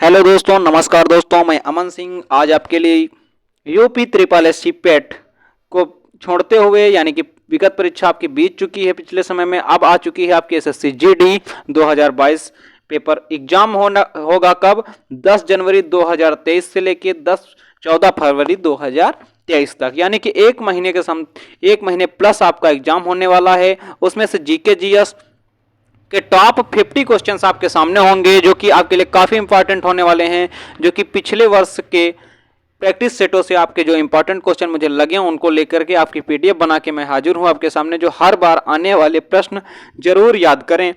Hello दोस्तों, नमस्कार दोस्तों। मैं अमन सिंह आज आपके लिए यूपी ट्रिपल एस सी पेट को छोड़ते हुए यानी कि विगत परीक्षा आपकी बीत चुकी है पिछले समय में, अब आ चुकी है आपकी एसएससी जीडी 2022 पेपर। एग्जाम होगा कब? 10 जनवरी 2023 से लेके 14 फरवरी 2023 तक, यानी कि एक महीने प्लस आपका एग्जाम होने वाला है। उसमें से जीके जीएस के टॉप 50 क्वेश्चंस आपके सामने होंगे जो कि आपके लिए काफ़ी इंपॉर्टेंट होने वाले हैं, जो कि पिछले वर्ष के प्रैक्टिस सेटों से आपके जो इंपॉर्टेंट क्वेश्चन मुझे लगे हैं उनको लेकर के आपकी पीडीएफ बना के मैं हाजिर हूं आपके सामने, जो हर बार आने वाले प्रश्न जरूर याद करें।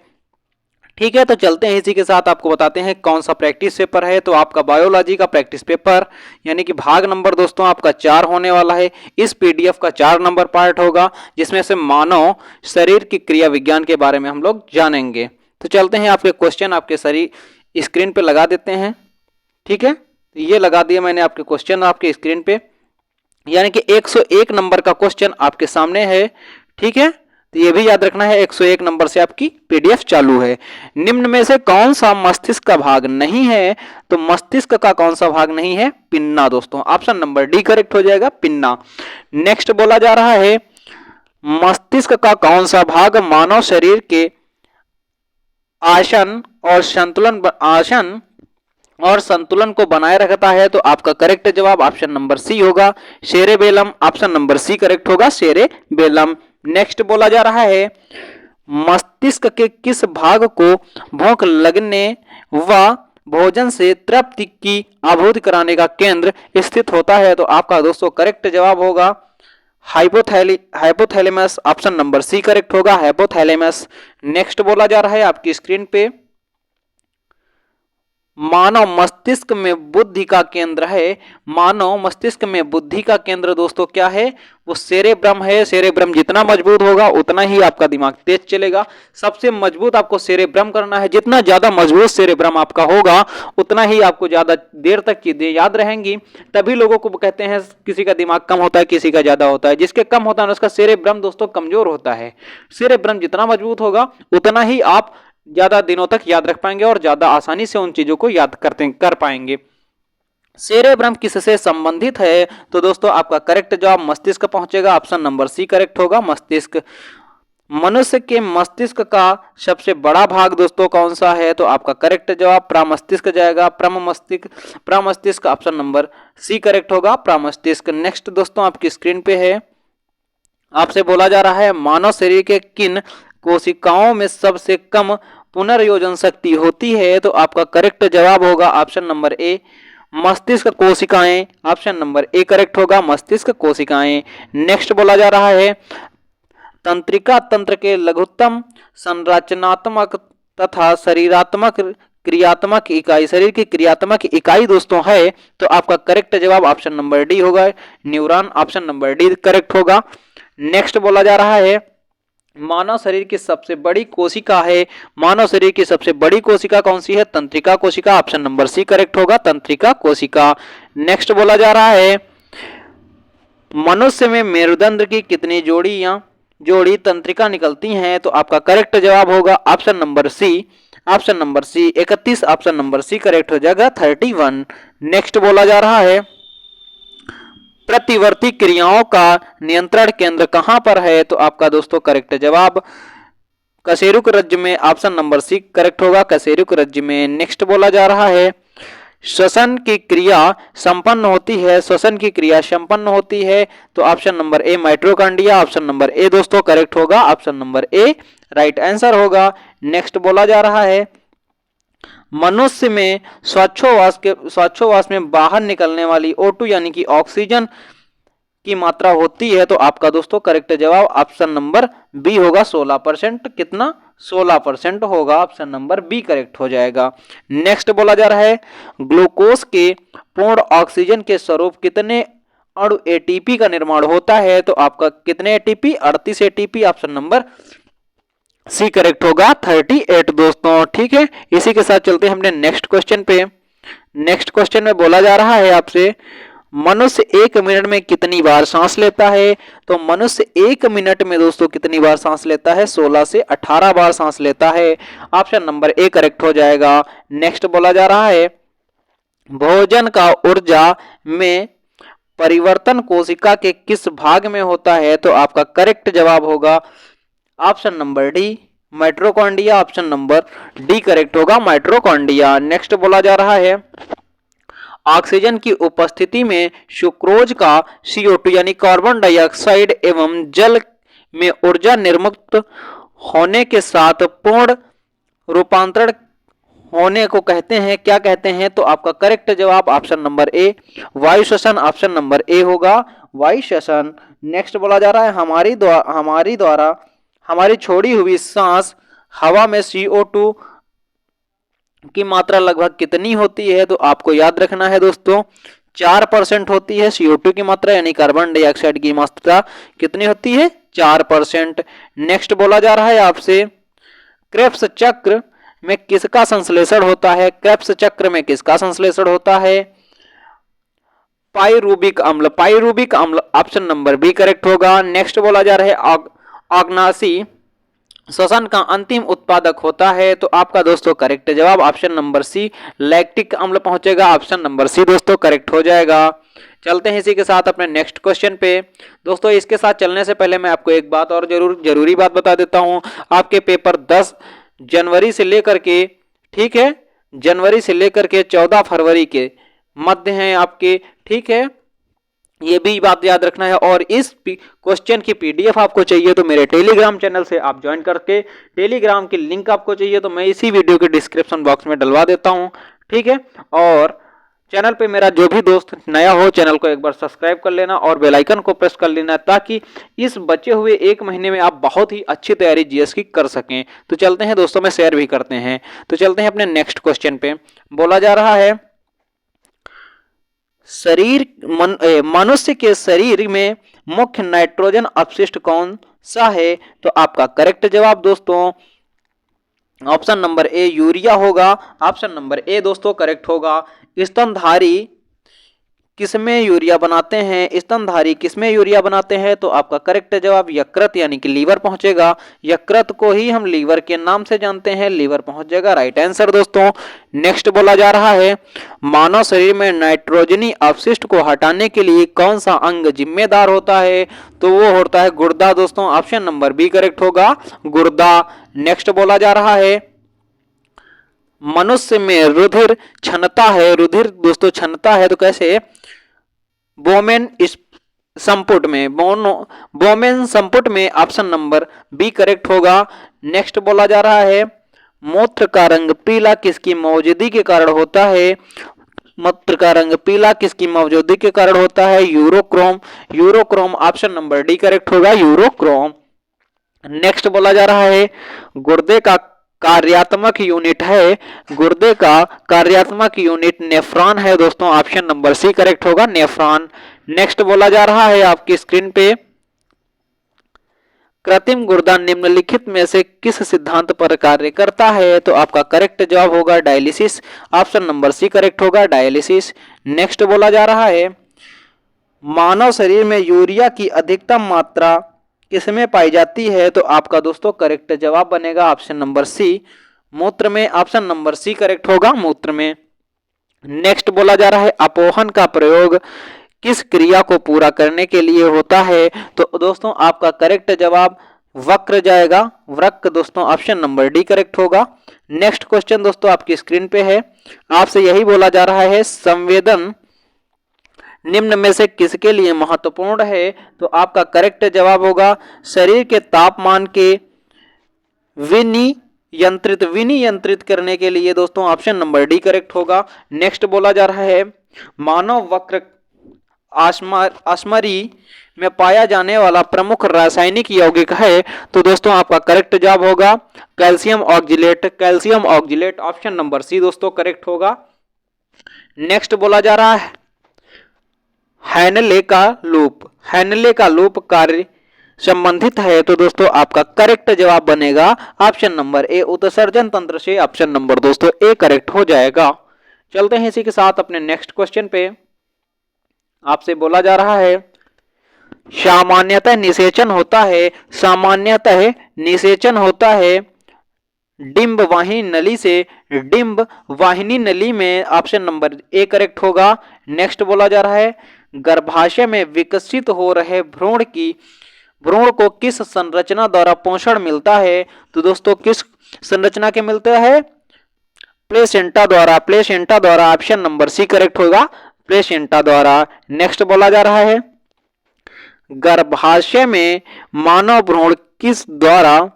ठीक है, तो चलते हैं, इसी के साथ आपको बताते हैं कौन सा प्रैक्टिस पेपर है। तो आपका बायोलॉजी का प्रैक्टिस पेपर यानी कि भाग नंबर दोस्तों आपका 4 होने वाला है। इस पीडीएफ का 4 नंबर पार्ट होगा, जिसमें से मानव शरीर की क्रिया विज्ञान के बारे में हम लोग जानेंगे। तो चलते हैं, आपके क्वेश्चन आपके शरीर स्क्रीन पे लगा देते हैं। ठीक है, ये लगा दिया मैंने आपके क्वेश्चन आपके स्क्रीन पे, यानी कि 101 नंबर का क्वेश्चन आपके सामने है। ठीक है, तो ये भी याद रखना है 101 नंबर से आपकी पीडीएफ चालू है। निम्न में से कौन सा मस्तिष्क का भाग नहीं है? तो मस्तिष्क का कौन सा भाग नहीं है? पिन्ना दोस्तों, ऑप्शन नंबर डी करेक्ट हो जाएगा, पिन्ना। नेक्स्ट बोला जा रहा है, मस्तिष्क का कौन सा भाग मानव शरीर के आसन और संतुलन को बनाए रखता है? तो आपका करेक्ट जवाब ऑप्शन नंबर सी होगा, cerebellum. Option number C correct होगा, सेरेबेलम। नेक्स्ट बोला जा रहा है, मस्तिष्क के किस भाग को भूख लगने व भोजन से तृप्ति की अनुभूति कराने का केंद्र स्थित होता है? तो आपका दोस्तों करेक्ट जवाब होगा hypothalamus. Option number C correct होगा, हाइपोथैलेमस। नेक्स्ट बोला जा रहा है आपकी स्क्रीन पे, मानव मस्तिष्क में बुद्धि का केंद्र है। मानव मस्तिष्क में बुद्धि का केंद्र दोस्तों क्या है? वो सेरेब्रम है। सेरेब्रम जितना मजबूत होगा उतना ही आपका दिमाग तेज चलेगा। सबसे मजबूत आपको सेरेब्रम करना है। जितना ज्यादा मजबूत सेरेब्रम आपका होगा उतना ही आपको ज्यादा देर तक चीजें याद रहेंगी। तभी लोगों को कहते हैं किसी का दिमाग कम होता है, किसी का ज्यादा होता है। जिसके कम होता है उसका सेरेब्रम दोस्तों कमजोर होता है। सेरेब्रम जितना मजबूत होगा उतना ही आप ज्यादा दिनों तक याद रख पाएंगे और ज्यादा आसानी से उन चीजों को याद कर पाएंगे। सेरेब्रम किससे संबंधित है? तो दोस्तों आपका करेक्ट जवाब मस्तिष्क पहुंचेगा, ऑप्शन नंबर सी करेक्ट होगा, मस्तिष्क। मनुष्य के मस्तिष्क का सबसे बड़ा भाग दोस्तों कौन सा है? तो आपका करेक्ट जवाब प्रमस्तिष्क जाएगा, प्रमस्तिष्क। ऑप्शन नंबर सी करेक्ट होगा, प्रमस्तिष्क। नेक्स्ट दोस्तों आपकी स्क्रीन पे है, आपसे बोला जा रहा है, मानव शरीर के किन कोशिकाओं में सबसे कम पुनर्योजन शक्ति होती है? तो आपका करेक्ट जवाब होगा ऑप्शन नंबर ए, मस्तिष्क कोशिकाएं। ऑप्शन नंबर ए करेक्ट होगा, मस्तिष्क कोशिकाएं। नेक्स्ट बोला जा रहा है, तंत्रिका तंत्र के लघुत्तम संरचनात्मक तथा शरीरात्मक क्रियात्मक इकाई, शरीर की क्रियात्मक इकाई दोस्तों है। तो आपका करेक्ट जवाब ऑप्शन नंबर डी होगा, neuron. Option number D correct होगा। नेक्स्ट बोला जा रहा है, मानव शरीर की सबसे बड़ी कोशिका है। मानव शरीर की सबसे बड़ी कोशिका कौन सी है? तंत्रिका कोशिका। ऑप्शन नंबर सी करेक्ट होगा, तंत्रिका कोशिका। नेक्स्ट बोला जा रहा है, मनुष्य में मेरुदंड की कितनी जोड़ी तंत्रिका निकलती हैं? तो आपका करेक्ट जवाब होगा option number C, option number C 31। Option number C correct हो जाएगा, 31। नेक्स्ट बोला जा रहा है, प्रतिवर्ती क्रियाओं का नियंत्रण केंद्र कहां पर है? तो आपका दोस्तों करेक्ट जवाब कशेरुक रज्जु में। ऑप्शन नंबर सी करेक्ट होगा, कशेरुक रज्जु में। नेक्स्ट बोला जा रहा है, श्वसन की क्रिया संपन्न होती है। श्वसन की क्रिया संपन्न होती है। तो option number A mitochondria. Option number A दोस्तों करेक्ट होगा, option number A right answer होगा। नेक्स्ट बोला जा रहा है, मनुष्य में श्वासोच्छ्वास में बाहर निकलने वाली O2 यानी कि ऑक्सीजन की मात्रा होती है। तो आपका दोस्तों करेक्ट जवाब ऑप्शन नंबर बी होगा, 16%। कितना? 16% होगा, ऑप्शन नंबर बी करेक्ट हो जाएगा। नेक्स्ट बोला जा रहा है, ग्लूकोज के पूर्ण ऑक्सीजन के स्वरूप कितने अणु एटीपी का निर्माण होता है? तो आपका कितने ATP? 38 ATP. Option number C correct होगा, 38 दोस्तों। ठीक है, इसी के साथ चलते हैं हमने नेक्स्ट क्वेश्चन पे। नेक्स्ट क्वेश्चन में बोला जा रहा है आपसे, मनुष्य 1 मिनट में कितनी बार सांस लेता है? तो मनुष्य 1 मिनट में दोस्तों कितनी बार सांस लेता है? 16 से 18 बार सांस लेता है। ऑप्शन नंबर ए करेक्ट हो जाएगा। नेक्स्ट बोला जा रहा है, भोजन का ऊर्जा में परिवर्तन कोशिका के किस भाग में होता है? तो आपका करेक्ट जवाब होगा option number D, mitochondria. Option number D correct होगा, माइटोकॉन्ड्रिया। नेक्स्ट बोला जा रहा है ऑक्सीजन की उपस्थिति में सुक्रोज का CO2 यानी कार्बन डाइऑक्साइड एवं जल में ऊर्जा निर्मुक्त होने के साथ पूर्ण रूपांतरण होने को कहते हैं, क्या कहते हैं? तो आपका करेक्ट जवाब ऑप्शन नंबर ए, वायु श्वसन। ऑप्शन नंबर ए होगा वायु श्वसन। नेक्स्ट बोला जा रहा है हमारी छोड़ी हुई सांस हवा में CO2 की मात्रा लगभग कितनी होती है? तो आपको याद रखना है दोस्तों 4% होती है CO2 की मात्रा, यानी कार्बन डाइऑक्साइड की मात्रा कितनी होती है? 4%। नेक्स्ट बोला जा रहा है आपसे क्रेब्स चक्र में किसका संश्लेषण होता है? क्रेब्स चक्र में किसका संश्लेषण होता है? पाइरूबिक अम्ल। पाइरूबिक अम्ल ऑप्शन नंबर बी करेक्ट होगा। नेक्स्ट बोला जा रहा है अग्नाशी श्वसन का अंतिम उत्पादक होता है, तो आपका दोस्तों करेक्ट जवाब ऑप्शन नंबर सी, लैक्टिक अम्ल पहुंचेगा। ऑप्शन नंबर सी दोस्तों करेक्ट हो जाएगा। चलते हैं इसी के साथ अपने नेक्स्ट क्वेश्चन पे। दोस्तों इसके साथ चलने से पहले मैं आपको एक बात और जरूरी बात बता देता हूं। आपके पेपर 10 जनवरी से लेकर के, ठीक है, जनवरी से लेकर के 14 फरवरी के मध्य हैं आपके, ठीक है, ये भी बात याद रखना है। और इस क्वेश्चन की PDF आपको चाहिए तो मेरे टेलीग्राम चैनल से आप ज्वाइन करके, टेलीग्राम की लिंक आपको चाहिए तो मैं इसी वीडियो के डिस्क्रिप्शन बॉक्स में डलवा देता हूं, ठीक है। और चैनल पे मेरा जो भी दोस्त नया हो चैनल को एक बार सब्सक्राइब कर लेना और बेल आइकन को प्रेस कर लेना, ताकि इस बचे हुए एक महीने में आप बहुत ही अच्छी तैयारी GS की कर सकें। तो चलते हैं दोस्तों, में शेयर भी करते हैं। तो चलते हैं अपने नेक्स्ट क्वेश्चन पे। बोला जा रहा है मनुष्य के शरीर में मुख्य नाइट्रोजन अपशिष्ट कौन सा है? तो आपका करेक्ट जवाब दोस्तों ऑप्शन नंबर ए, यूरिया होगा। ऑप्शन नंबर ए दोस्तों करेक्ट होगा। स्तनधारी किसमें यूरिया बनाते हैं? स्तनधारी किसमें यूरिया बनाते हैं? तो आपका करेक्ट जवाब यकृत यानी कि लीवर पहुंचेगा। यकृत को ही हम लीवर के नाम से जानते हैं, लीवर पहुंच जाएगा, राइट आंसर दोस्तों। नेक्स्ट बोला जा रहा है मानव शरीर में नाइट्रोजनी अपशिष्ट को हटाने के लिए कौन सा अंग जिम्मेदार होता है? तो वो होता है गुर्दा दोस्तों। ऑप्शन नंबर बी करेक्ट होगा, गुर्दा। नेक्स्ट बोला जा रहा है मनुष्य में रुधिर क्षमता है, रुधिर दोस्तों क्षमता है तो कैसे? बोमेन संपुट में, बोमेन संपुट में। ऑप्शन नंबर बी करेक्ट होगा। नेक्स्ट बोला जा रहा है मूत्र का रंग पीला किसकी मौजूदगी के कारण होता है? मूत्र का रंग पीला किसकी मौजूदगी के कारण होता है? Urochrome. Urochrome option number D correct होगा, यूरोक्रोम। नेक्स्ट बोला जा रहा है गुर्दे का कार्यात्मक यूनिट है, गुर्दे का कार्यात्मक यूनिट नेफ्रॉन है दोस्तों। ऑप्शन नंबर सी करेक्ट होगा, नेफ्रॉन। नेक्स्ट बोला जा रहा है आपकी स्क्रीन पे कृत्रिम गुर्दा निम्नलिखित में से किस सिद्धांत पर कार्य करता है? तो आपका करेक्ट जवाब होगा dialysis. Option number C correct होगा, डायलिसिस। नेक्स्ट बोला जा रहा है मानव शरीर में यूरिया की अधिकतम मात्रा किसमें पाई जाती है? तो आपका दोस्तों करेक्ट जवाब बनेगा ऑप्शन नंबर सी, मूत्र में। ऑप्शन नंबर सी करेक्ट होगा, मूत्र में। नेक्स्ट बोला जा रहा है अपोहन का प्रयोग किस क्रिया को पूरा करने के लिए होता है? तो दोस्तों आपका करेक्ट जवाब वक्र जाएगा, वृक्क दोस्तों। ऑप्शन नंबर डी करेक्ट होगा। नेक्स्ट क्वेश्चन दोस्तों आपकी स्क्रीन पे है, आपसे यही बोला जा रहा है संवेदन निम्न में से किसके लिए महत्वपूर्ण है? तो आपका करेक्ट जवाब होगा शरीर के तापमान के विनियंत्रित करने के लिए दोस्तों। ऑप्शन नंबर डी करेक्ट होगा। नेक्स्ट बोला जा रहा है मानव वक्र आश्मरी में पाया जाने वाला प्रमुख रासायनिक यौगिक है? तो दोस्तों आपका करेक्ट जवाब होगा calcium oxalate, calcium oxalate. Option number C दोस्तों करेक्ट होगा। नेक्स्ट बोला जा रहा है हैनले का लूप कार्य संबंधित है? तो दोस्तों आपका करेक्ट जवाब बनेगा ऑप्शन नंबर ए, उत्सर्जन तंत्र से। ऑप्शन नंबर दोस्तों ए करेक्ट हो जाएगा। चलते हैं इसी के साथ अपने नेक्स्ट क्वेश्चन पे। आपसे बोला जा रहा है सामान्यतः निषेचन होता है डिंब वाहिनी नली से डिंब वाहिनी नली में ऑप्शन नंबर ए करेक्ट होगा। नेक्स्ट बोला जा रहा है गर्भाशय में विकसित हो रहे भ्रूण को किस संरचना द्वारा पोषण मिलता है? तो दोस्तों किस संरचना के मिलता है? प्लेसेंटा द्वारा ऑप्शन नंबर सी करेक्ट होगा, प्लेसेंटा द्वारा। नेक्स्ट बोला जा रहा है गर्भाशय में मानव भ्रूण किस द्रव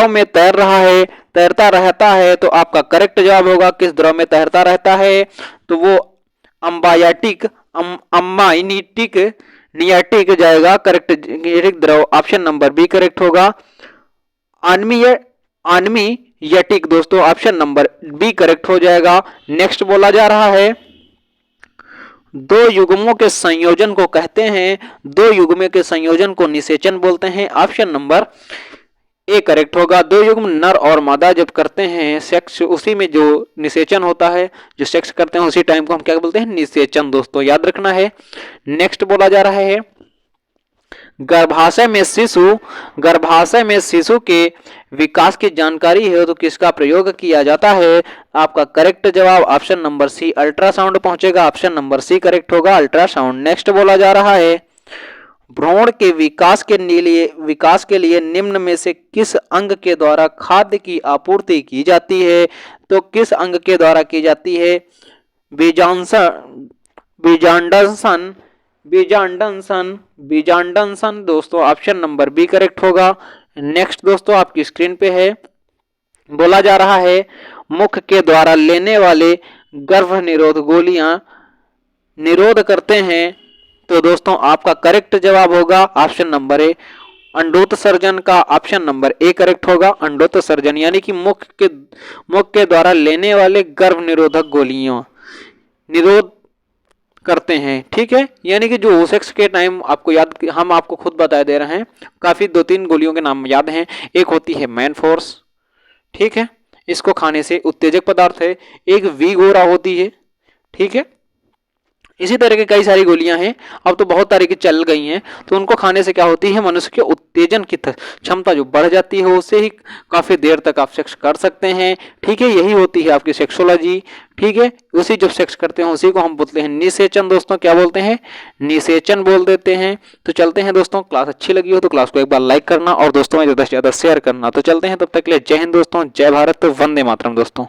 में तैरता रहता है? तो आपका करेक्ट जवाब होगा किस द्रव में तैरता रहता है? तो वो नियाटिक जाएगा करेक्ट द्रव, ऑप्शन नंबर बी करेक्ट होगा। आनमीयटिक दोस्तों ऑप्शन नंबर बी करेक्ट हो जाएगा। नेक्स्ट बोला जा रहा है दो युग्मों के संयोजन को कहते हैं, दो युग्मों के संयोजन को निषेचन बोलते हैं, ऑप्शन नंबर ए करेक्ट होगा। दो युग्म नर और मादा जब करते हैं सेक्स, उसी में जो निषेचन होता है, जो सेक्स करते हैं उसी टाइम को हम क्या बोलते हैं? निषेचन दोस्तों, याद रखना है। नेक्स्ट बोला जा रहा है गर्भाशय में शिशु के विकास की जानकारी है तो किसका प्रयोग किया जाता है? आपका करेक्ट जवाब ऑप्शन नंबर सी अल्ट्रासाउंड पहुंचेगा, ऑप्शन नंबर सी करेक्ट होगा, अल्ट्रासाउंड। नेक्स्ट बोला जा रहा है भ्रूण के विकास के लिए निम्न में से किस अंग के द्वारा खाद्य की आपूर्ति की जाती है? तो किस अंग के द्वारा की जाती है? बीजांडसन दोस्तों, ऑप्शन नंबर बी करेक्ट होगा। नेक्स्ट दोस्तों आपकी स्क्रीन पे है, बोला जा रहा है मुख के द्वारा लेने वाले गर्भ निरोध गोलियां निरोध करते हैं, तो दोस्तों आपका करेक्ट जवाब होगा ऑप्शन नंबर ए अंडोत्सर्जन का, ऑप्शन नंबर ए करेक्ट होगा। अंडोत्सर्जन यानी कि मुख के द्वारा लेने वाले गर्भ निरोधक गोलियां निरोध करते हैं, ठीक है। यानी कि जो सेक्स के टाइम आपको हम आपको खुद बता दे रहे हैं, काफी 2-3 गोलियों के नाम याद हैं। एक होती है मैन फोर्स, ठीक है, इसको खाने से उत्तेजक पदार्थ है। एक वीगोरा होती है, ठीक है। इसी तरह की कई सारी गोलियां हैं, अब तो बहुत तरह की चल गई हैं, तो उनको खाने से क्या होती है मनुष्य के उत्तेजन की क्षमता जो बढ़ जाती है, उससे ही काफी देर तक आप सेक्स कर सकते हैं, ठीक है। यही होती है आपकी सेक्सोलॉजी, ठीक है। उसी जब सेक्स करते हैं उसी को हम बोलते हैं निषेचन दोस्तों, क्या बोलते हैं? निषेचन बोल देते हैं। तो चलते हैं दोस्तों, क्लास अच्छी लगी हो तो क्लास को एक बार लाइक करना और दोस्तों में ज्यादा से ज्यादा शेयर करना। तो चलते हैं, तब तक के लिए जय हिंद दोस्तों, जय भारत, वंदे मातरम दोस्तों।